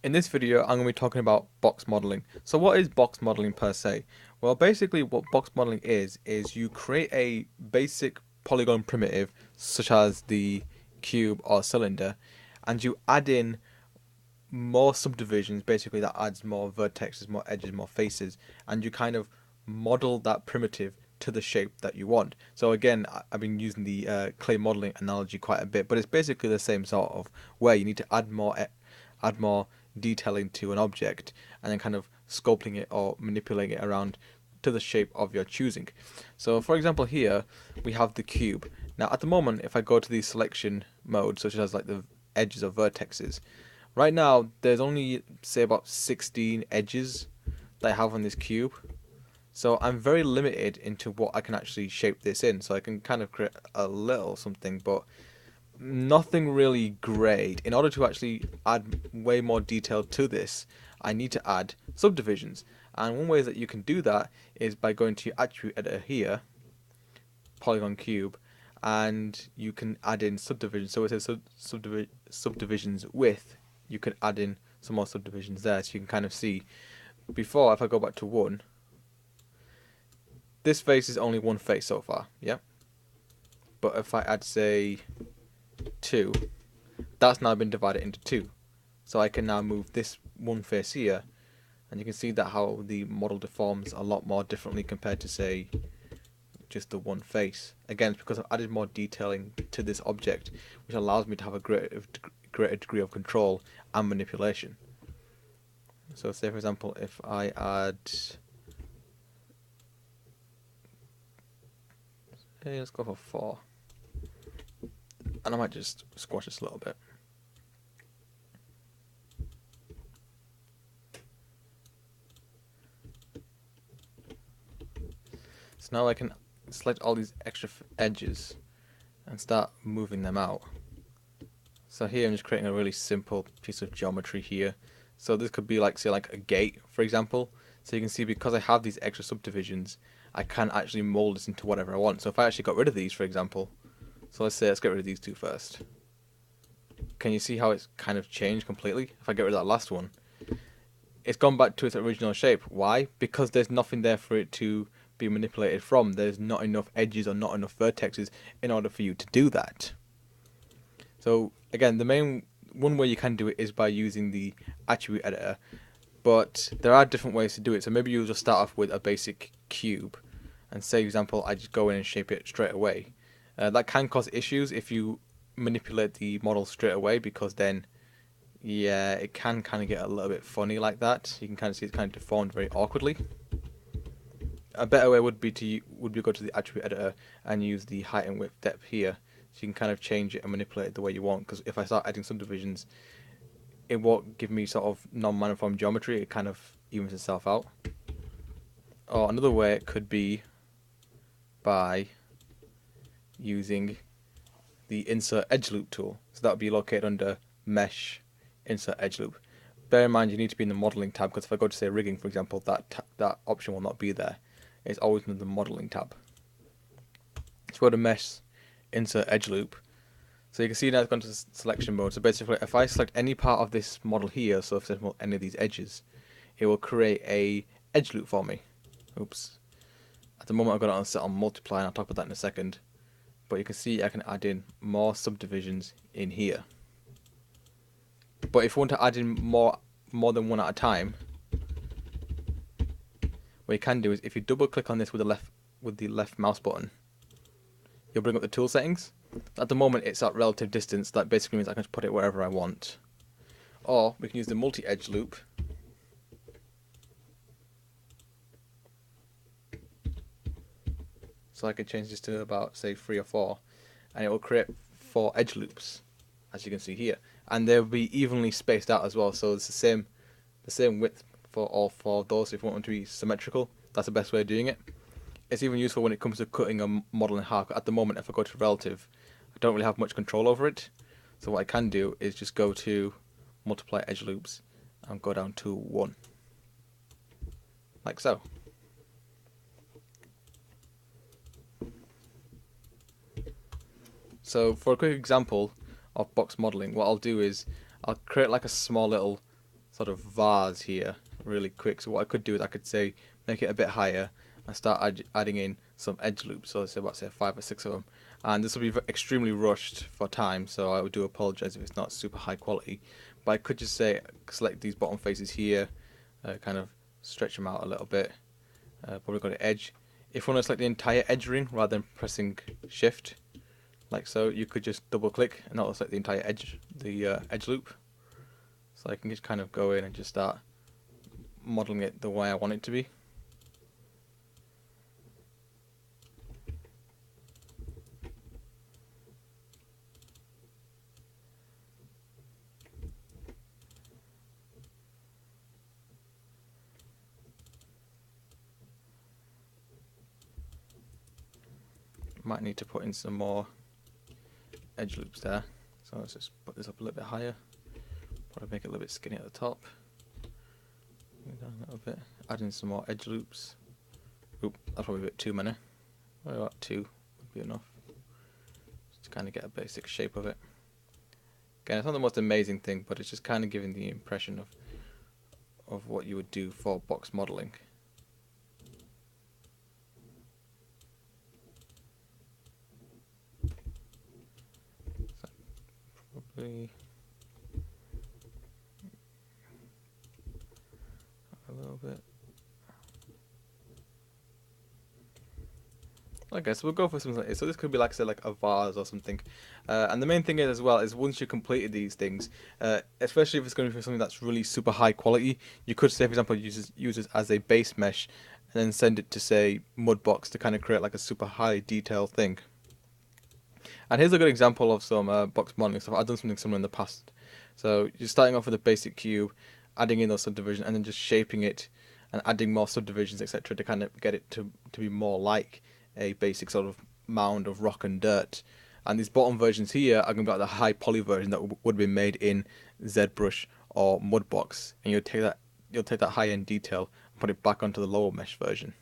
In this video, I'm going to be talking about box modeling. So what is box modeling per se? Well, basically what box modeling is you create a basic polygon primitive, such as the cube or cylinder, and you add in more subdivisions. Basically that adds more vertexes, more edges, more faces, and you kind of model that primitive to the shape that you want. So again, I've been using the clay modeling analogy quite a bit, but it's basically the same sort of where you need to add more detailing to an object and then kind of sculpting it or manipulating it around to the shape of your choosing. So for example here we have the cube. Now at the moment, if I go to the selection mode, such as like the edges or vertexes, right now there's only say about 16 edges that I have on this cube. So I'm very limited into what I can actually shape this in. So I can kind of create a little something, but nothing really great. In order to actually add way more detail to this, I need to add subdivisions. And one way that you can do that is by going to your attribute editor here, polygon cube, and you can add in subdivisions. So it says subdivisions width. You can add in some more subdivisions there, so you can kind of see. Before, if I go back to 1, this face is only one face so far, yeah? But if I add, say, 2, that's now been divided into 2. So I can now move this one face here, and you can see that how the model deforms a lot more differently compared to, say, just the one face. Again, it's because I've added more detailing to this object, which allows me to have a greater degree of control and manipulation. So say for example, if I add, hey, let's go for 4, and I might just squash this a little bit. So now I can select all these extra edges and start moving them out. So here I'm just creating a really simple piece of geometry here. So this could be like, say, like a gate, for example. So you can see, because I have these extra subdivisions, I can actually mold this into whatever I want. So if I actually got rid of these, for example, so let's get rid of these 2 first. Can you see how it's kind of changed completely? If I get rid of that last one, it's gone back to its original shape. Why? Because there's nothing there for it to be manipulated from. There's not enough edges or not enough vertexes in order for you to do that. So again, the main one way you can do it is by using the attribute editor, but there are different ways to do it. So maybe you'll just start off with a basic cube, and say, for example, I just go in and shape it straight away. That can cause issues if you manipulate the model straight away, because then, yeah, it can kind of get a little bit funny like that. You can kind of see it's kind of deformed very awkwardly. A better way would be to go to the attribute editor and use the height and width depth here, so you can kind of change it and manipulate it the way you want. Because if I start adding subdivisions, it won't give me sort of non-maniform geometry. It kind of evens itself out. Or another way it could be by using the insert edge loop tool. So that would be located under mesh, insert edge loop. Bear in mind you need to be in the modeling tab, because if I go to say rigging, for example, that option will not be there. It's always in the modeling tab. So go to mesh, insert edge loop. So you can see now it's gone to selection mode. So basically, if I select any part of this model here, so for example any of these edges, it will create a edge loop for me. Oops. At the moment I've got it on set on multiply, and I'll talk about that in a second. But you can see I can add in more subdivisions in here. But if you want to add in more than one at a time, what you can do is, if you double click on this with the left mouse button, you'll bring up the tool settings. At the moment it's at relative distance. That basically means I can just put it wherever I want. Or we can use the multi-edge loop. So I can change this to about, say, 3 or 4, and it will create 4 edge loops, as you can see here, and they'll be evenly spaced out as well. So it's the same width for all 4 of those. If you want them to be symmetrical, that's the best way of doing it. It's even useful when it comes to cutting a model in half. At the moment, if I go to relative, I don't really have much control over it. So what I can do is just go to multiply edge loops and go down to 1, like so. So for a quick example of box modeling, what I'll do is I'll create like a small little sort of vase here really quick. So what I could do is I could say make it a bit higher and start adding in some edge loops. So let's say about 5 or 6 of them. And this will be extremely rushed for time, so I do apologize if it's not super high quality. But I could just say select these bottom faces here, kind of stretch them out a little bit. Probably go to edge. If you want to select the entire edge ring rather than pressing shift, like so, you could just double click and that'll select the entire edge, the edge loop. So I can just kind of go in and just start modeling it the way I want it to be. Might need to put in some more edge loops there. So let's just put this up a little bit higher. Probably make it a little bit skinny at the top. Bring it down a little bit. Add in some more edge loops. Oop, that's probably a bit too many. Probably about 2 would be enough. Just to kind of get a basic shape of it. Again, it's not the most amazing thing, but it's just kind of giving the impression of what you would do for box modeling. So probably a little bit. Okay, so we'll go for something like this. So this could be, like I said, like a vase or something. And the main thing is as well is once you completed these things, especially if it's going to be something that's really super high quality, you could say, for example, use it as a base mesh, and then send it to say Mudbox to kind of create like a super high detail thing. And here's a good example of some box modeling stuff. I've done something similar in the past. So you're starting off with a basic cube, adding in those subdivisions, and then just shaping it and adding more subdivisions, etc., to kind of get it to be more like a basic sort of mound of rock and dirt. And these bottom versions here are going to be like the high poly version that would have been made in ZBrush or Mudbox, and you'll take that high end detail and put it back onto the lower mesh version.